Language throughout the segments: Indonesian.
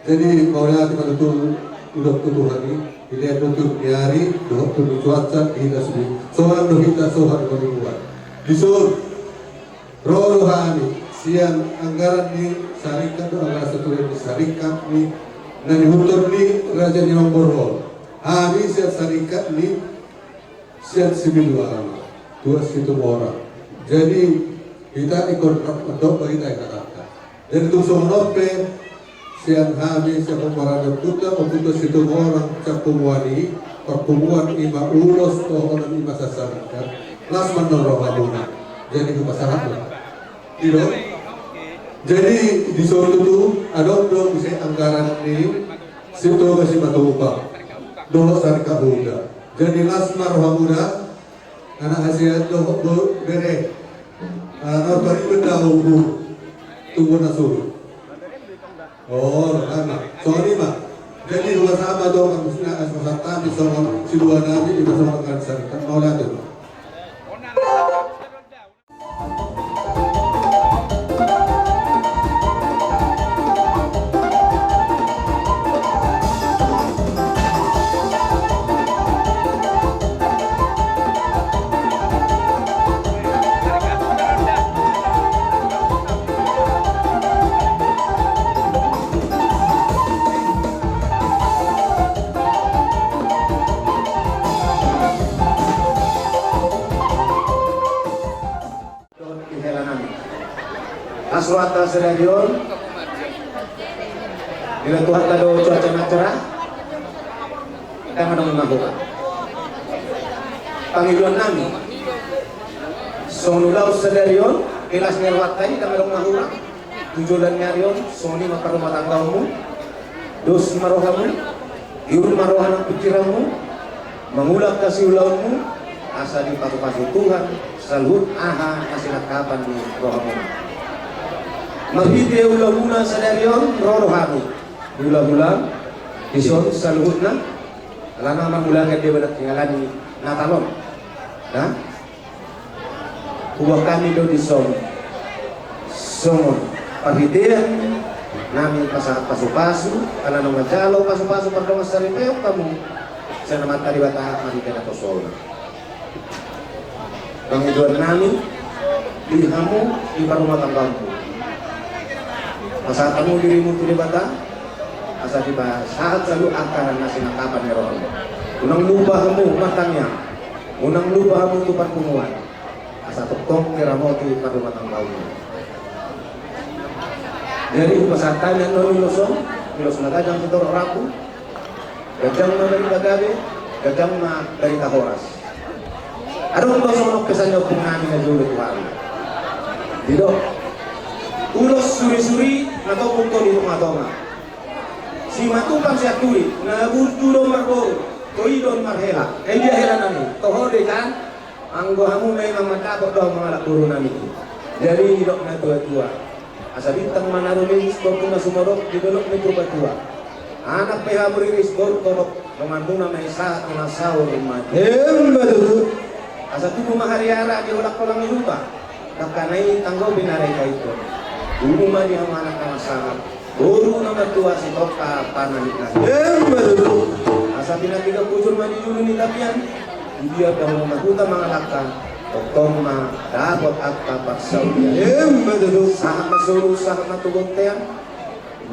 Jadi maunya kita betul udah tutup hari, dilihat betul di hari, doa tutup cuaca kita sendiri. Soal doa kita soal kebutuhan. Disuruh rohani siang anggaran di syarikat anggaran satu di syarikat ni dan dihutur di Raja Nyawang Borhol. Kami siap syarikat ni siap sibil dua situ orang. Jadi kita ikut untuk kita katakan. Jadi tu sonope siang kami siap pemerintah putra untuk situ orang cakuwani pertemuan ima ulos orang ima syarikat. Las menorohamuna. Jadi kepasaran. Tidak. Jadi di suatu itu ada dong bisa anggaran ini situ kasih matupa doa syarikat Buddha. Jadi lasmar Muda anak Asia doa bere beri benda ubu tunggu nasur. Oh, anak soalnya mah. Jadi dua sama doa musnah asmatan di sama si dua nabi di bersama dengan syarikat Maulana itu. Aswata Seradion bila Tuhan tado cuaca cerah kita menang melakukan panggilan nami sonulau Seradion ilas nirwatai kita menang melakukan tujuan nyarion soni maka rumah tanggamu dos marohamu iur marohan pikiranmu mengulak kasih ulaumu asa di pasu-pasu Tuhan salut aha asilat kapan di rohamu Mahidi ulah-ulah sadarion rohani ulah-ulah dison saluhutna lana mamulakan dia berat tinggalan natalon nah kuah kami do dison somon pahidean nami pasu-pasu karena nama jalo pasu-pasu pardonga saripeo kamu saya nama tadi bata mahidena kosol pengiduan nami di kamu di rumah tanggamu masa kamu dirimu tu dibata asa tiba saat selalu akaran nasi nakapan meron unang lubahmu matangnya unang lubahmu tupan kumuan asa tokong kiramo tu pada matang bau jadi pasatan yang non ilosong ilos nagajang sitor rapu gajang na dari bagabe gajang na dari kahoras ada un bosong kesannya pungani na julo tuhan tidak ulos suri-suri atau punto di rumah toma si matupang siya turi na burdulo marbo toidon marhela dia hela nami tohode kan anggo hamu may mamatapok daw mga lakuro nami jadi hidok na tua-tua asa bintang manarulis korto na sumarok didolok ni tua-tua anak peha muriris korto romandung na may sa ang asawa madem asa tubo mahariara di ulak kolang ilupa kakanay tanggo binaray ka ito Umumah dia anak nama sangat guru nomor 2 si Toka Pananikah asa pinatiga pujur mandi dulu ni tapian dia dahulu maguta mengalahkan tokong ma dapat akta paksa dia saat masuru saat matubong teang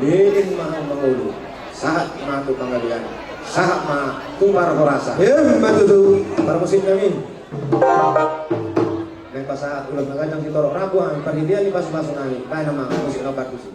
lilin mahal mengulu saat matu pengalian saat ma tumar horasa para musim kami dan pas saat ulang nagajang si Toro Rabuan perhidian di pas-pasu nani kaya nama musik nobar kusi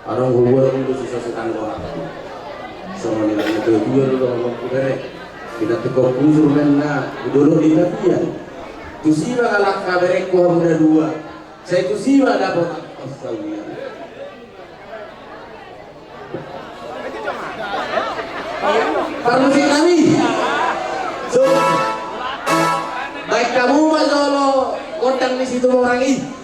Arang hubungan untuk susah sekali orang. Sama nilai itu dua dulu orang kudere. Kita tekor kusur menna duduk di tapian. Tusiba kalak kaberek ko muda dua. Saya tusiba dapat astagfirullah. Permisi kami. So, baik kamu Mas Solo, kodang di situ orang ini.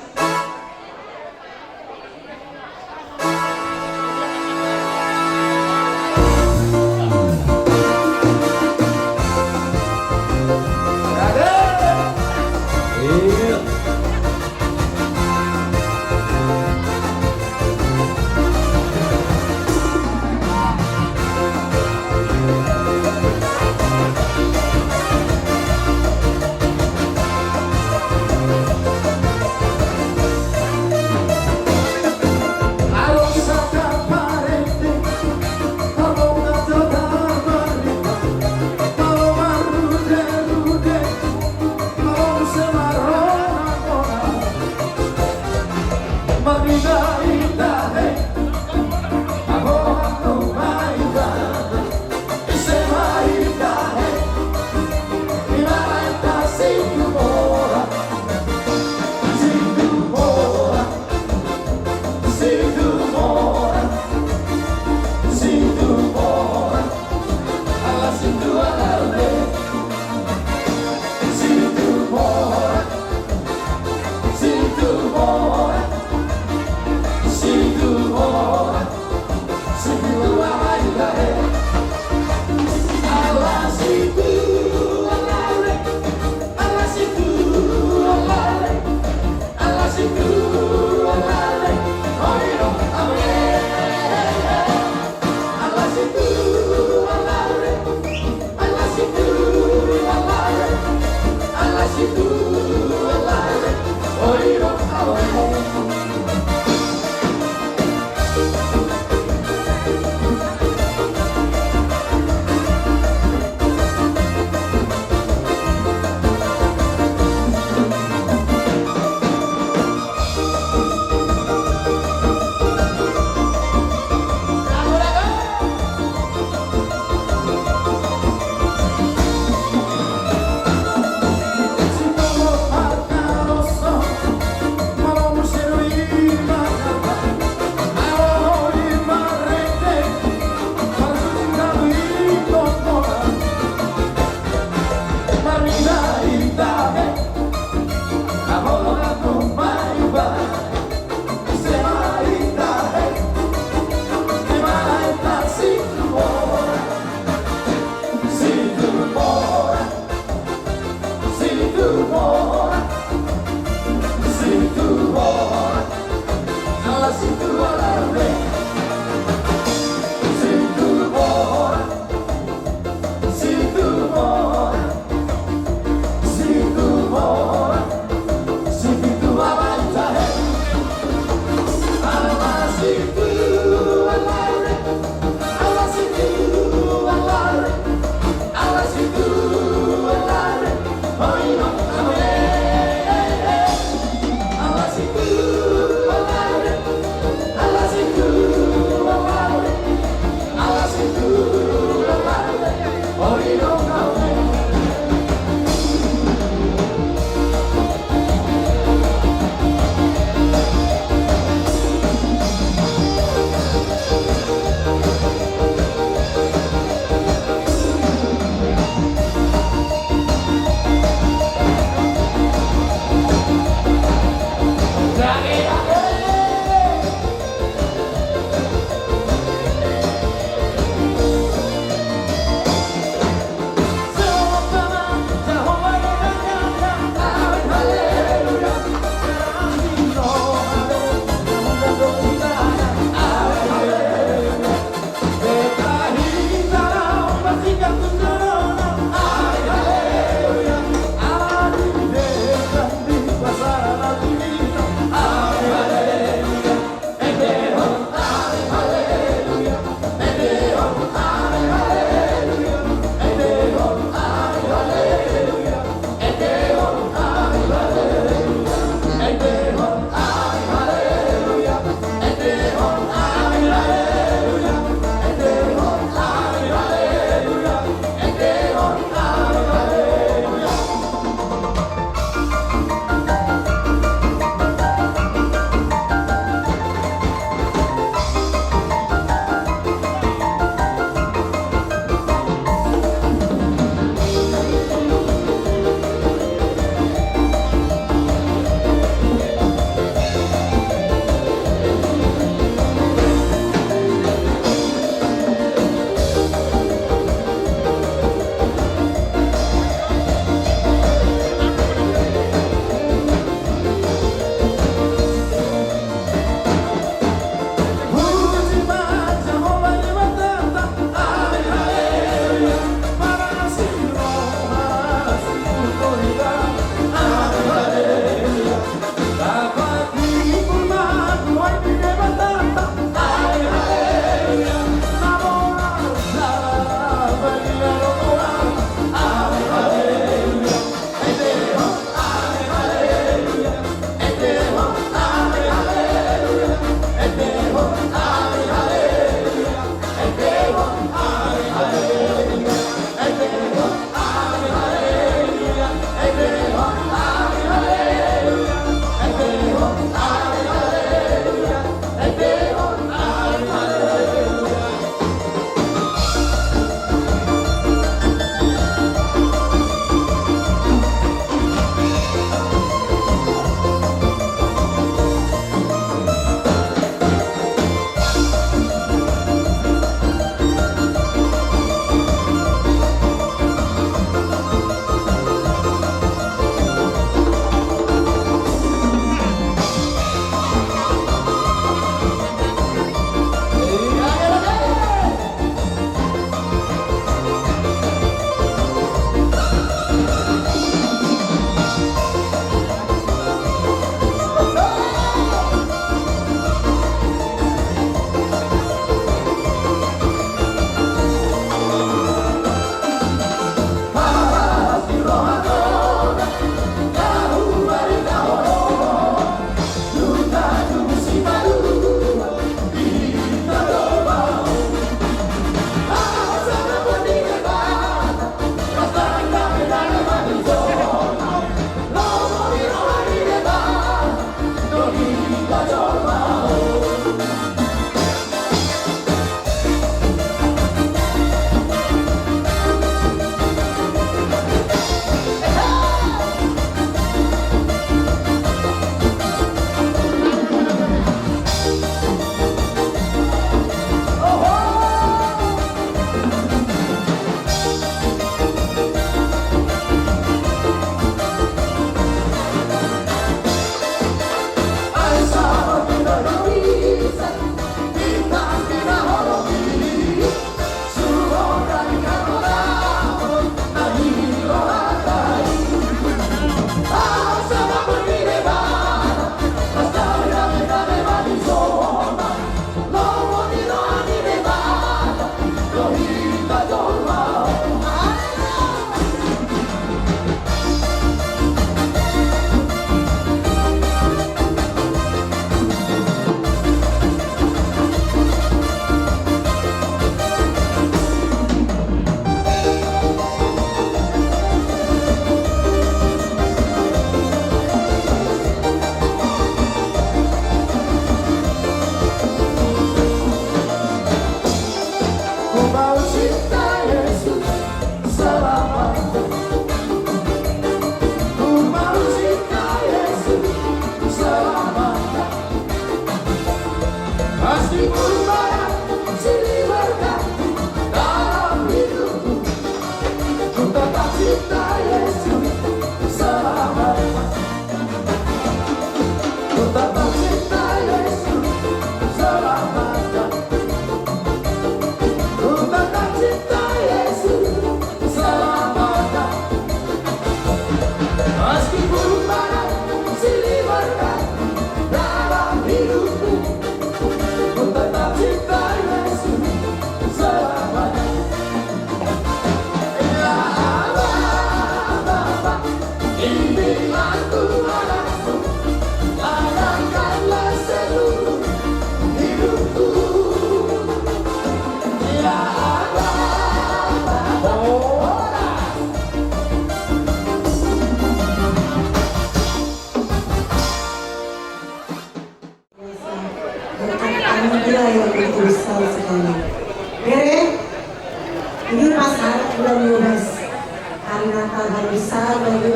Meskipun banyak silih berganti dalam hidupku, ku tetap cinta Yesus selamanya. Ku tetap cinta Yesus selamanya. Ku tetap cinta Yesus selamanya. Meskipun banyak silih berganti dalam hidupku, ku tetap cinta Yesus selamanya. Ya Allah, Bapa, bimbinglah Tuhanku, arahkanlah seluruh hidupku. Ya Allah, Bapa, berkat anugerah yang begitu besar sekali. Bere, ini pas bulan 12, hari Natal, hari besar bagi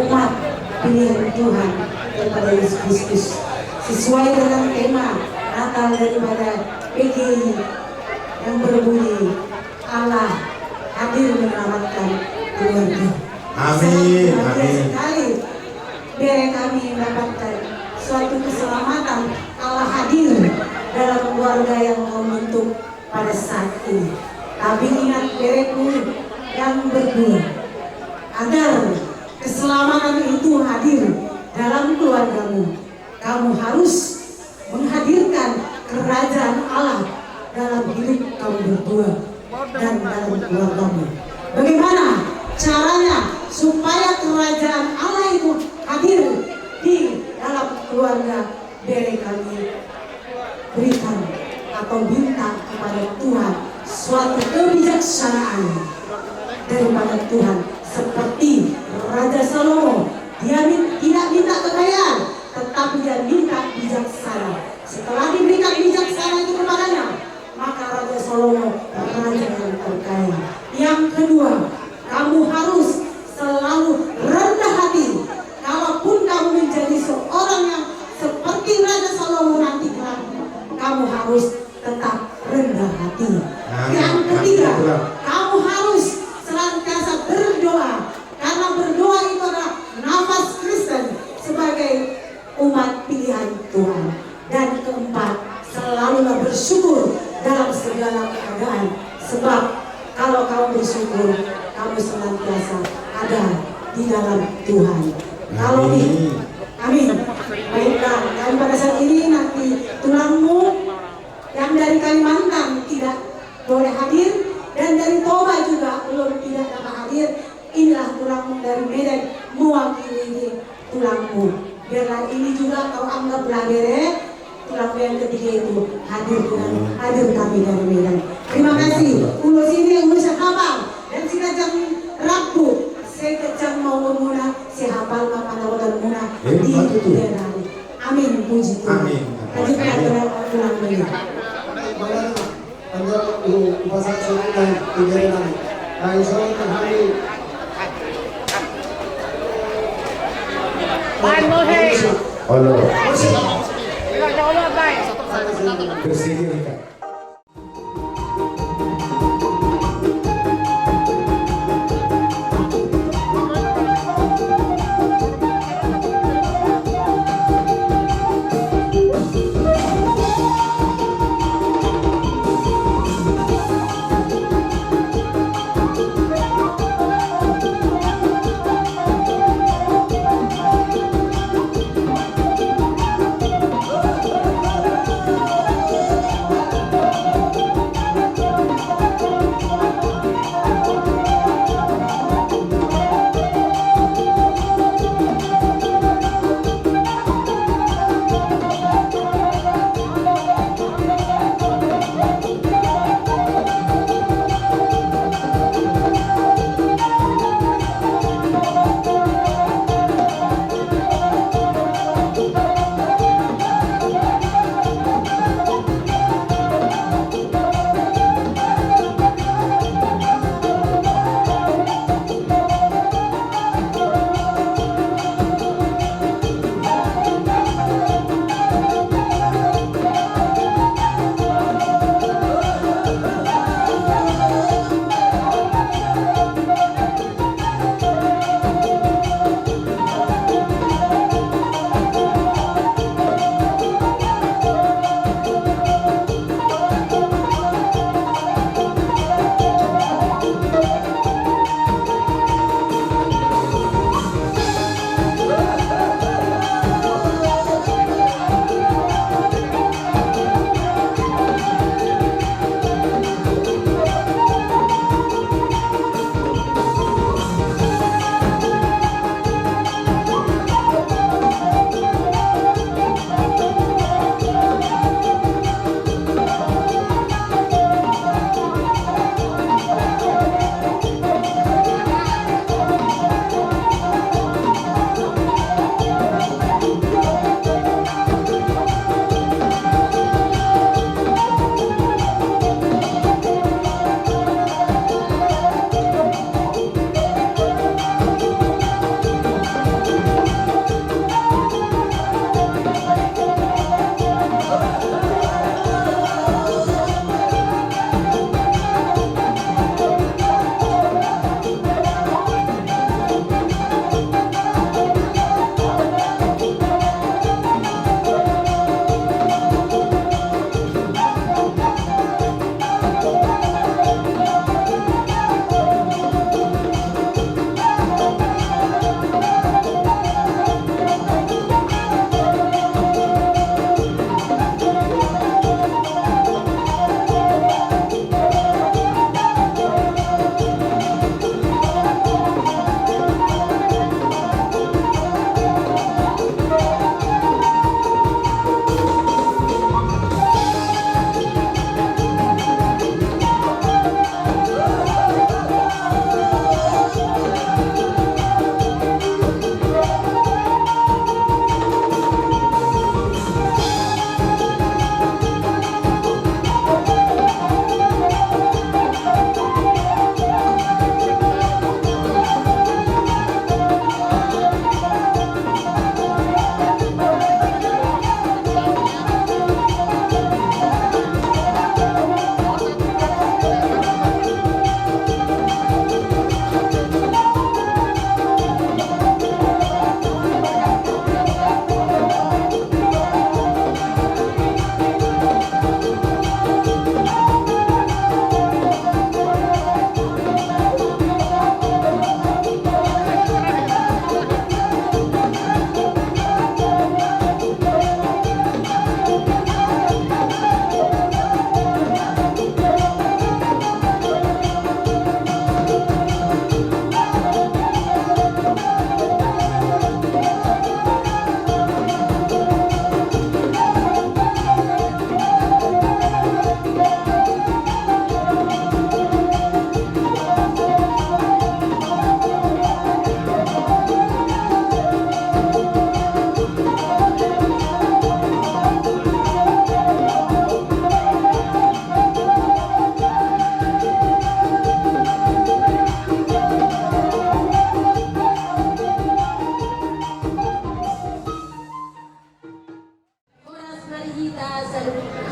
umat pilihan Tuhan daripada Yesus Kristus. Sesuai dengan tema Natal daripada PGI yang berbunyi Allah hadir menyelamatkan keluarga. Amin, Sangat bahagia amin. sekali Bere kami mendapatkan suatu keselamatan. Allah hadir dalam keluarga yang kau bentuk pada saat ini. Tapi ingat bereku yang berdua, agar keselamatan itu hadir dalam keluargamu, kamu harus menghadirkan kerajaan Allah dalam hidup kamu berdua dan dalam keluargamu. Bagaimana caranya supaya kerajaan Allah itu hadir di dalam keluarga Bere kami? Berikan atau minta kepada Tuhan suatu kebijaksanaan daripada Tuhan, seperti Raja Salomo. Dia tidak minta kekayaan, tetapi dia minta bijaksana. Setelah diberikan bijaksana itu kepadanya, maka Raja Salomo raja yang terkaya. Yang kedua, kamu harus selalu rendah hati. Kalaupun kamu menjadi seorang yang seperti Raja Salomo nanti kelak, kamu harus tetap rendah hati. Yang ketiga, kamu harus senantiasa berdoa, karena berdoa itu adalah nafas Kristen sebagai umat pilihan Tuhan. Dan keempat, selalulah bersyukur dalam segala keadaan, sebab kalau kamu bersyukur, kamu senantiasa ada di dalam Tuhan. Kalau amin. Baiklah, dan pada saat ini nanti tulangmu yang dari Kalimantan tidak boleh hadir, dan dari Toba juga belum tidak dapat hadir. Inilah tulangmu dari Medan mewakili tulangmu. Biarlah ini juga kau anggaplah Bere, tulangmu yang ketiga itu hadir kami dari Medan. Terima kasih. Ulo sini ulo hafal dan sikajang Rabu saya kejang mau muna si hafal mapanawagan muna di daerah. Amin, puji Tuhan. Amin. Lanjutkan dengan tulang ini. Anda upasan sungai tiga hari. Hari Sabtu hari. Ban mơ hê. Allah. Gọi cho nó bay. Bersihkan.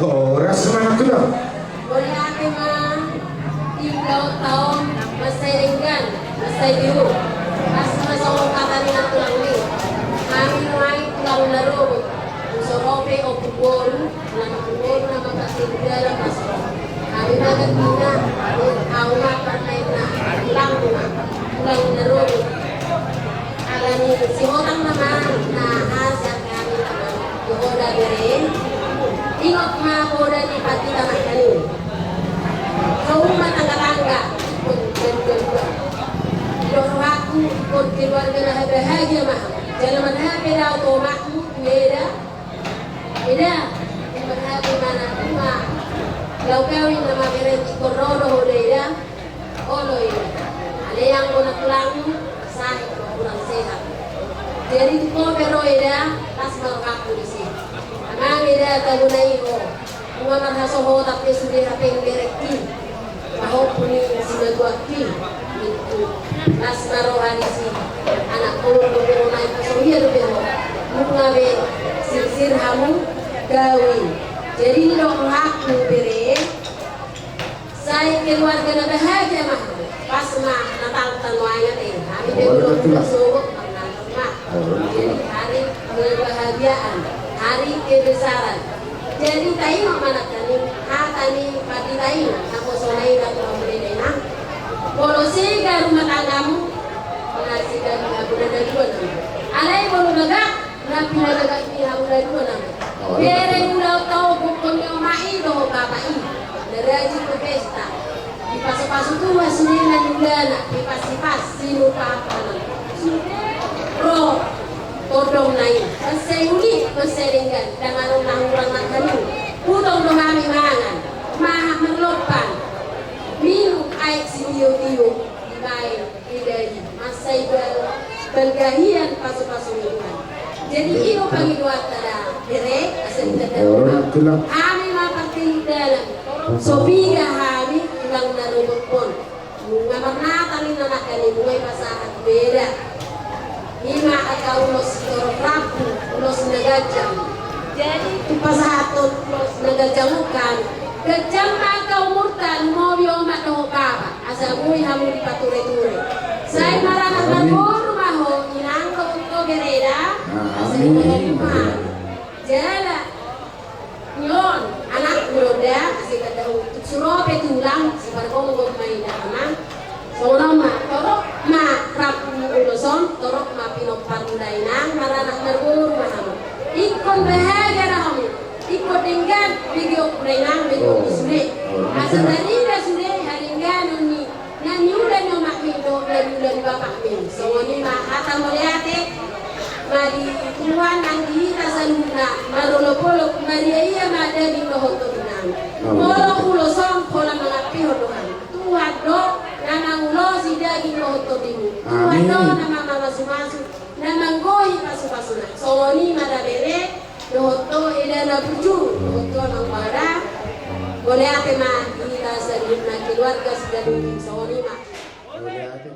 Horas mana tu dah? Boleh ate mah ikaw taon masaringan masay biru pas masong kataringan tulang ni kami may tulang laro usorope o pupol na magkasigala paso kami nagatina au na patay na tulang laro alani si hotang naman na asa kami naman yoda bere ingot ma boda di pati tamak kali rumah tangga-tangga doa aku ikut keluarga nah bahagia mah jangan happy dah tu makmu beda berhappy mana cuma lau kawin nama beren ikut rodo beda olo ini ada yang guna tulang sah kurang sehat jadi tu kau beroida tas aku di sini amang beda tahu naik Umar hasoho tapi sudah apa yang berekti maupun sinagwaki itu nasma rohani si anak ulun beberapa naik sohia beberapa mengawe sisir hamu gawi jadi dok aku bere saya keluarga na bahagia mah pas mah natal tanuanya teh kami belum masuk jadi hari kebahagiaan hari kebesaran jadi tayo mana tani tani pati tayo ako sonay na ko na kalau siga rumah tanggamu pengasihan aku dan dua nama alai bolu gagak nabi gagak ini aku dan dua nama bere udah tahu bukan yang mai doh bapak ini dari ke pesta di pasu-pasu tu wasulinan ulana di pas sinu papa roh todong naik pasayuli paseringan dengan orang-orang nakani putong dohami mangan maha merlopan minum air sidio-dio di baik dari masai bergahian pasu-pasu minuman jadi iyo pagi dua tada direk asal kita kami mapating dalam sobiga kami ulang narubot pun ngamar natalin anak kali bungai pasahan beda Ima atau ulos rapu, ulos nagajang. Jadi pasahaton ulos nagajangukan. Gajang agak murtan mau biomat no baba. Asa mui hamu di pature-ture. Saya marah nagor maho inang ko untuk bereda. Asa ini jala. Nyon anak muda asik ada untuk surope tulang sebarang ngom main anak. Soalnya torok rapu uloson torok pinopar mulaina maranak nerur maham ikon bahagia raham ikon dengan video kurenang video sudah asal tadi dah sudah haringgan nani udah nyomak mindo dari bapak min semuanya mah kata melihat mari tuan nanti tasaluna marolopolo maria iya mada di nohoto nang polo uloson pola mengapi hodohan tuhan do nama ulo si daging nohoto dimu tuhan do nama masu-masu nama ngoi pasu-pasu nak soni madabere nohoto edana buju nohoto nang pada boleh apa mah kita sering nak keluarga sudah di soni mah boleh apa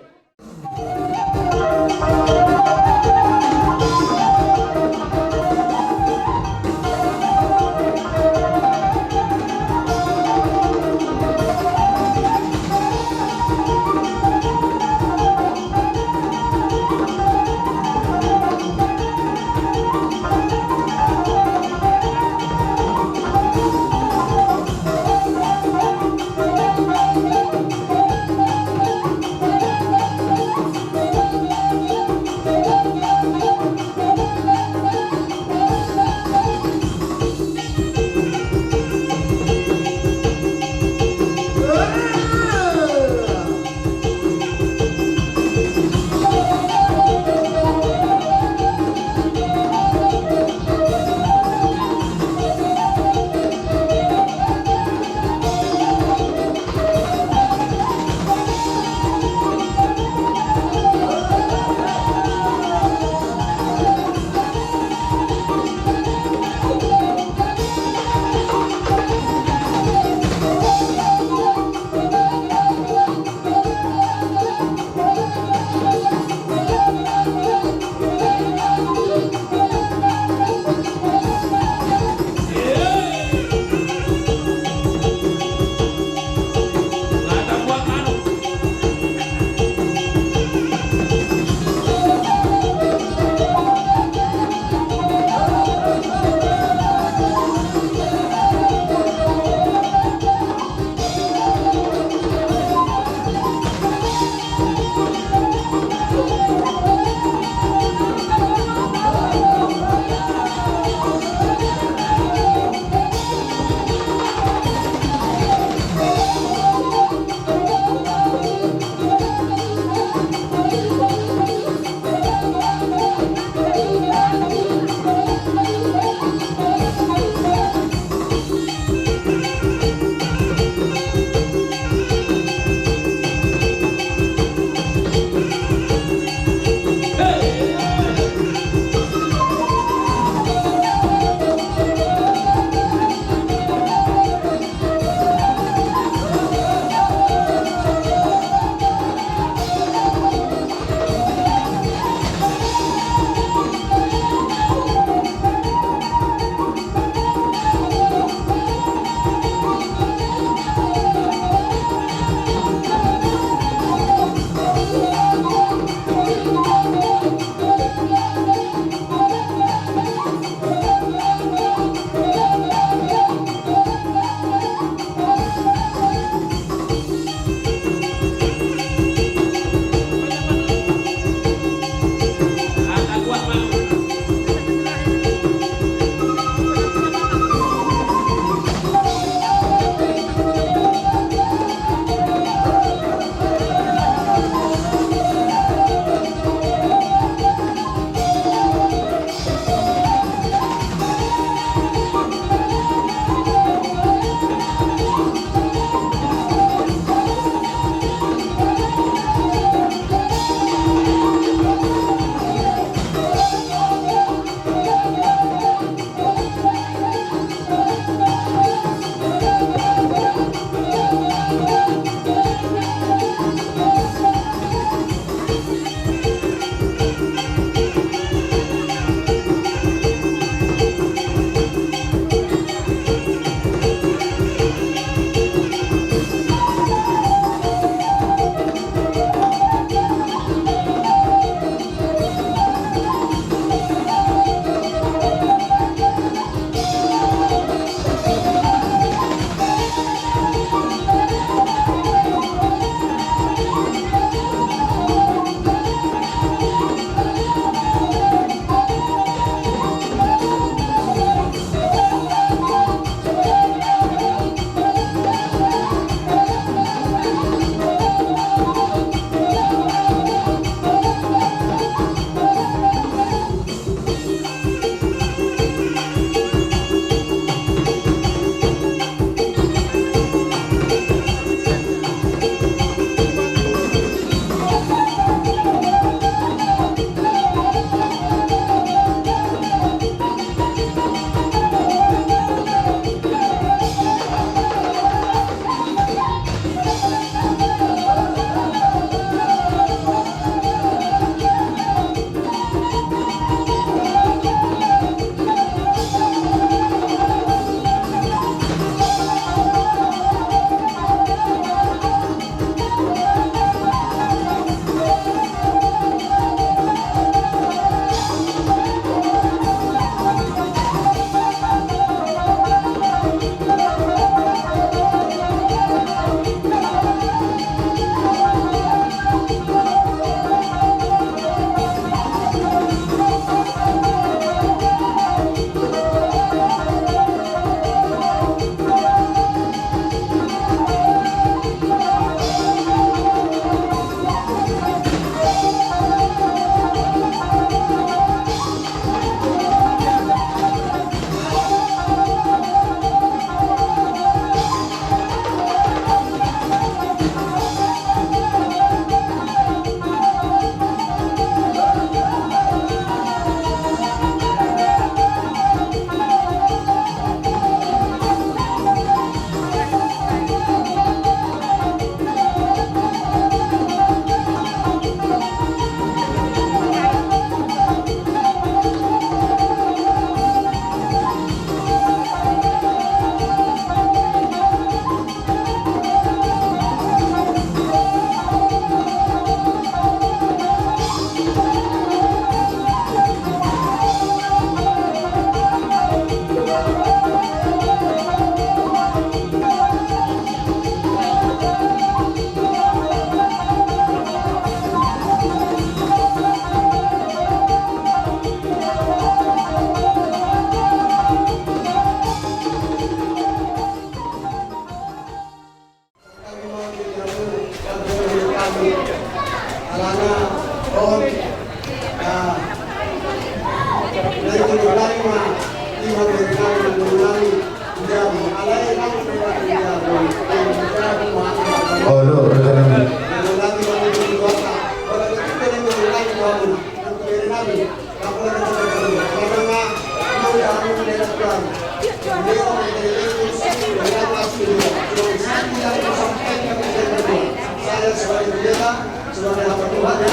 sebagai hamba Tuhan ya,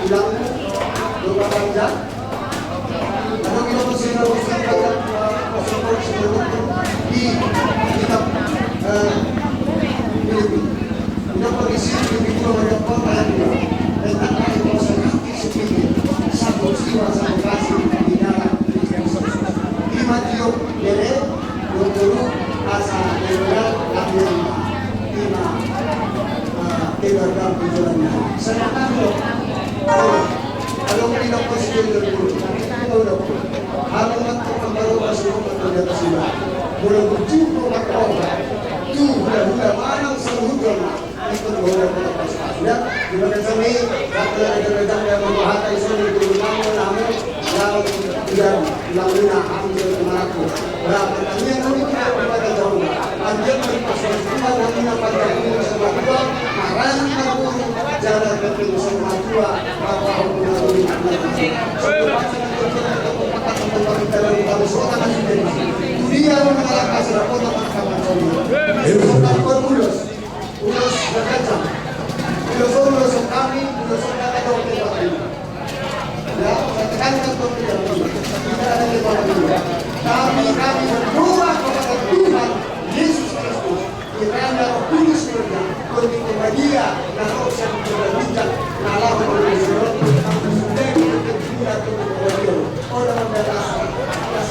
bilang doa panjang. Ada kita masih harus mengatakan pasal sebelum di kitab Filipi. Kita berisi Filipi itu ada kota yang dua tentang kekuasaan hati sendiri, satu jiwa, satu kasih di dalam Kristus. Di Matius Bere, 20 asa Dewa lahir lima dalam tujuannya. Sedangkan kalau tidak positif dulu, kalau untuk baru masuk ke dunia tersebut, boleh berjumpa dengan itu sudah mana seluruh itu boleh berpasrah. Ya, di bagian sini datang yang membahas isu itu namun yang tidak lamina ambil kemana-mana. Nah, pertanyaan kami kepada jauh. Anjir berpasrah semua lamina pada ini sebab itu marahnya aku jalan berpikir sama tua apa hubungan dunia mengalahkan serapot mahkamah Ulos berkacang, ulos kami, ulos kami dokter ini. Ya, saya tekankan dokter ini. Tidak ada di bawah ini. Kami berdoa kepada Tuhan Yesus Kristus. Kiranya Roh Kudus bekerja untuk dia dan roh yang berbicara. Allah berbicara. Kami sudah kita untuk orang berasal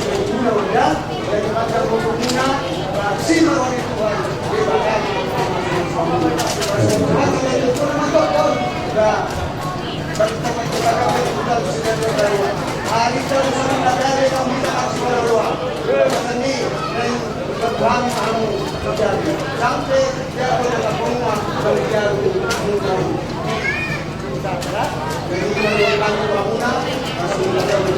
dari guna udah dari macam guna sih orang itu di bagian hari terus dari kami tak suara doa seni dan berbuang kamu terjadi sampai dia berada rumah berjauh menjauh jadi kita bangunan masih ada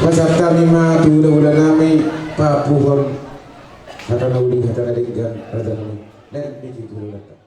Pasapta mima tuda nami papuhon hatana uli hatana dinggan hatana dan biji tuda.